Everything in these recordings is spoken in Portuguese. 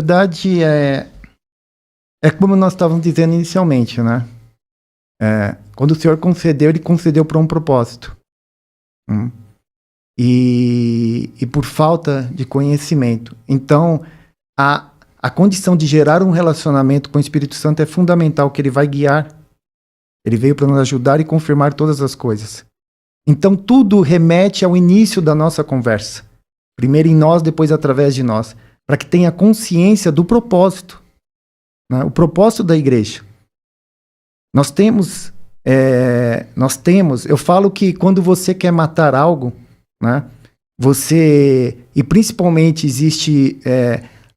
verdade, é como nós estávamos dizendo inicialmente, né? Quando o Senhor concedeu, Ele concedeu para um propósito. E por falta de conhecimento. Então, a condição de gerar um relacionamento com o Espírito Santo é fundamental, que Ele vai guiar. Ele veio para nos ajudar e confirmar todas as coisas. Então, tudo remete ao início da nossa conversa. Primeiro em nós, depois através de nós. Para que tenha consciência do propósito. Né? O propósito da igreja. Nós temos, eu falo que quando você quer matar algo, né, e principalmente existe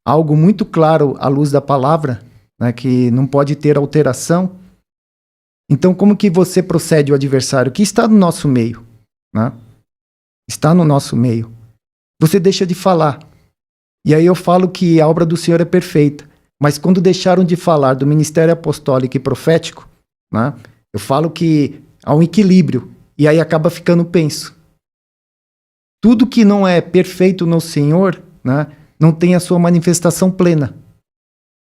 algo muito claro à luz da palavra, né, que não pode ter alteração. Então, como que você procede ao adversário que está no nosso meio? Né? Está no nosso meio. Você deixa de falar. E aí eu falo que a obra do Senhor é perfeita. Mas quando deixaram de falar do ministério apostólico e profético, né, eu falo que há um equilíbrio. E aí acaba ficando penso. Tudo que não é perfeito no Senhor, né, não tem a sua manifestação plena.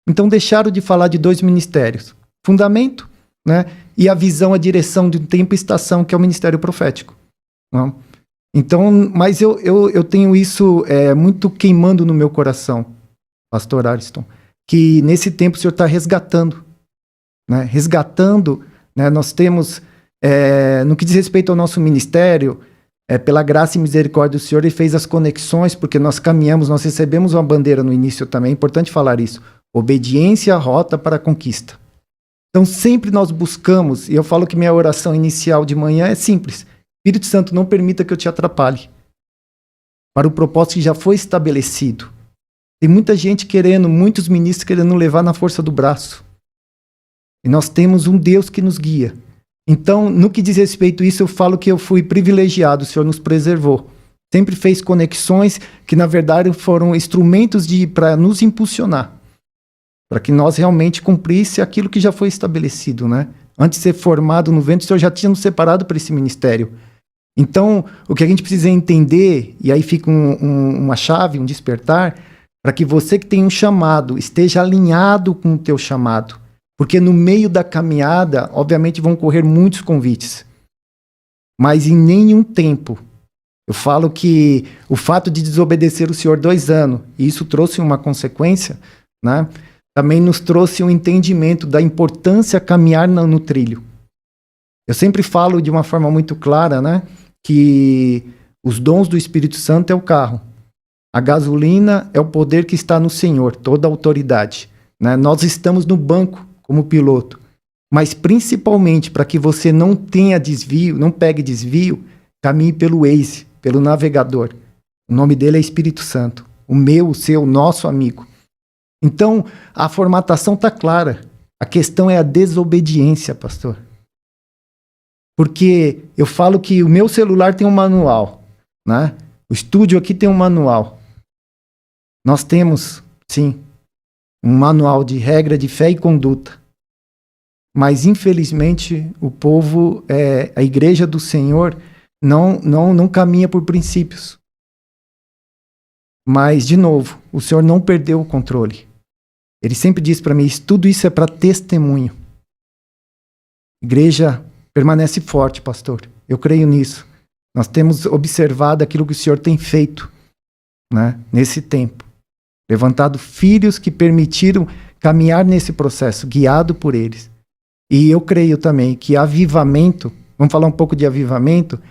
Então deixaram de falar de dois ministérios. Fundamento, né, e a visão, a direção de um tempo e estação, que é o ministério profético. Né? Então, mas eu tenho isso muito queimando no meu coração, pastor Ariston, que nesse tempo o Senhor está resgatando. Né? Resgatando, né, nós temos, no que diz respeito ao nosso ministério, pela graça e misericórdia do Senhor, Ele fez as conexões, porque nós caminhamos, nós recebemos uma bandeira no início também, é importante falar isso, obediência, rota para a conquista. Então sempre nós buscamos, e eu falo que minha oração inicial de manhã é simples, Espírito Santo, não permita que eu te atrapalhe, para o propósito que já foi estabelecido. Tem muita gente querendo, muitos ministros querendo levar na força do braço. E nós temos um Deus que nos guia. Então, no que diz respeito a isso, eu falo que eu fui privilegiado, o Senhor nos preservou. Sempre fez conexões que, na verdade, foram instrumentos para nos impulsionar. Para que nós realmente cumprisse aquilo que já foi estabelecido, né? Antes de ser formado no ventre, o Senhor já tinha nos separado para esse ministério. Então, o que a gente precisa entender, e aí fica uma chave, um despertar, para que você que tem um chamado, esteja alinhado com o teu chamado. Porque no meio da caminhada, obviamente, vão correr muitos convites. Mas em nenhum tempo. Eu falo que o fato de desobedecer o Senhor 2 anos, e isso trouxe uma consequência, né? Também nos trouxe um entendimento da importância de caminhar no trilho. Eu sempre falo de uma forma muito clara, né, que os dons do Espírito Santo é o carro. A gasolina é o poder que está no Senhor, toda a autoridade. Né? Nós estamos no banco como piloto. Mas principalmente para que você não tenha desvio, não pegue desvio, caminhe pelo Waze, pelo navegador. O nome dele é Espírito Santo. O meu, o seu, o nosso amigo. Então, a formatação está clara. A questão é a desobediência, pastor. Porque eu falo que o meu celular tem um manual, né? O estúdio aqui tem um manual. Nós temos, sim, um manual de regra de fé e conduta. Mas, infelizmente, o povo, a igreja do Senhor, não caminha por princípios. Mas, de novo, o Senhor não perdeu o controle. Ele sempre diz para mim, tudo isso é para testemunho. Igreja permanece forte, pastor. Eu creio nisso. Nós temos observado aquilo que o Senhor tem feito, né, nesse tempo. Levantado filhos que permitiram caminhar nesse processo, guiado por eles. E eu creio também que avivamento, vamos falar um pouco de avivamento,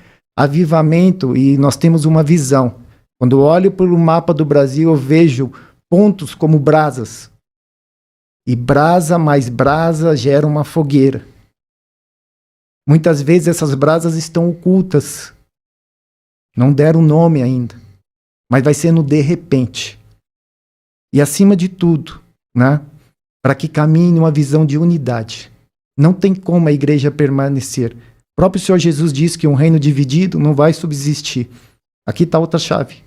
e nós temos uma visão. Quando eu olho para o mapa do Brasil, eu vejo pontos como brasas. E brasa mais brasa gera uma fogueira. Muitas vezes essas brasas estão ocultas. Não deram nome ainda. Mas vai ser no de repente. E acima de tudo, né, para que caminhe numa visão de unidade. Não tem como a igreja permanecer. O próprio Senhor Jesus disse que um reino dividido não vai subsistir. Aqui está outra chave.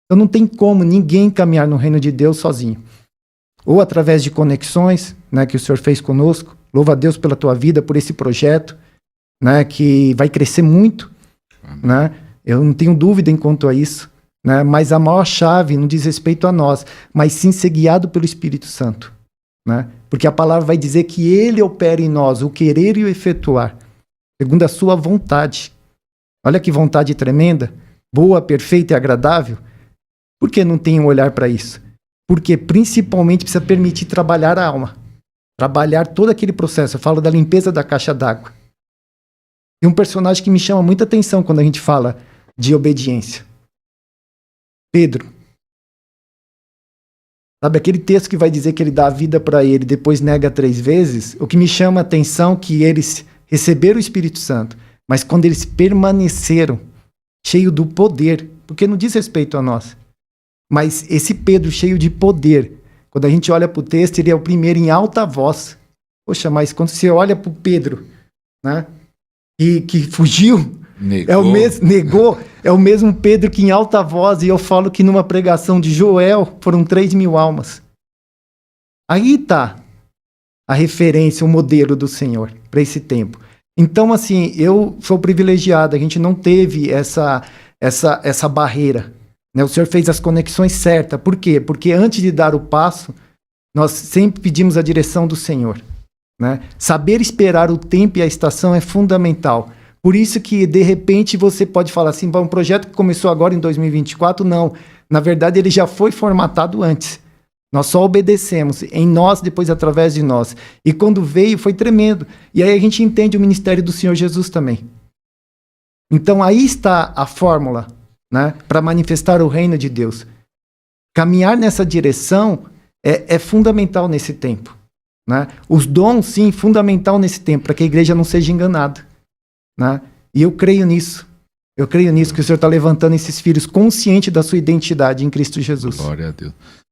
Então não tem como ninguém caminhar no reino de Deus sozinho. Ou através de conexões, né, que o Senhor fez conosco. Louva a Deus pela tua vida, por esse projeto, né, que vai crescer muito. Né? Eu não tenho dúvida quanto a isso. né? Mas a maior chave não diz respeito a nós, mas sim ser guiado pelo Espírito Santo, né? Porque a palavra vai dizer que ele opera em nós o querer e o efetuar, segundo a sua vontade. Olha que vontade tremenda, boa, perfeita e agradável. Por que não tem um olhar para isso? Porque principalmente precisa permitir trabalhar a alma, trabalhar todo aquele processo. Eu falo da limpeza da caixa d'água. E um personagem que me chama muita atenção quando a gente fala de obediência. Pedro. Sabe aquele texto que vai dizer que ele dá a vida para ele e depois nega 3 vezes? O que me chama a atenção é que eles receberam o Espírito Santo, mas quando eles permaneceram cheio do poder, porque não diz respeito a nós, mas esse Pedro cheio de poder, quando a gente olha para o texto, ele é o primeiro em alta voz. Poxa, mas quando você olha para o Pedro, né, que fugiu, negou, é o mesmo Pedro que em alta voz, e eu falo que numa pregação de Joel foram 3.000 almas. Aí está a referência, o modelo do Senhor para esse tempo. Então, assim, eu sou privilegiado, a gente não teve essa barreira, né? O Senhor fez as conexões certas. Por quê? Porque antes de dar o passo, nós sempre pedimos a direção do Senhor, né? Saber esperar o tempo e a estação é fundamental. Por isso que, de repente, você pode falar assim, um projeto que começou agora em 2024, não. Na verdade, ele já foi formatado antes. Nós só obedecemos em nós, depois através de nós. E quando veio, foi tremendo. E aí a gente entende o ministério do Senhor Jesus também. Então aí está a fórmula, né, para manifestar o reino de Deus. Caminhar nessa direção é fundamental nesse tempo, né? Os dons, sim, fundamental nesse tempo, para que a igreja não seja enganada, né? E eu creio nisso. Eu creio nisso, que o Senhor está levantando esses filhos conscientes da sua identidade em Cristo Jesus. Glória a Deus.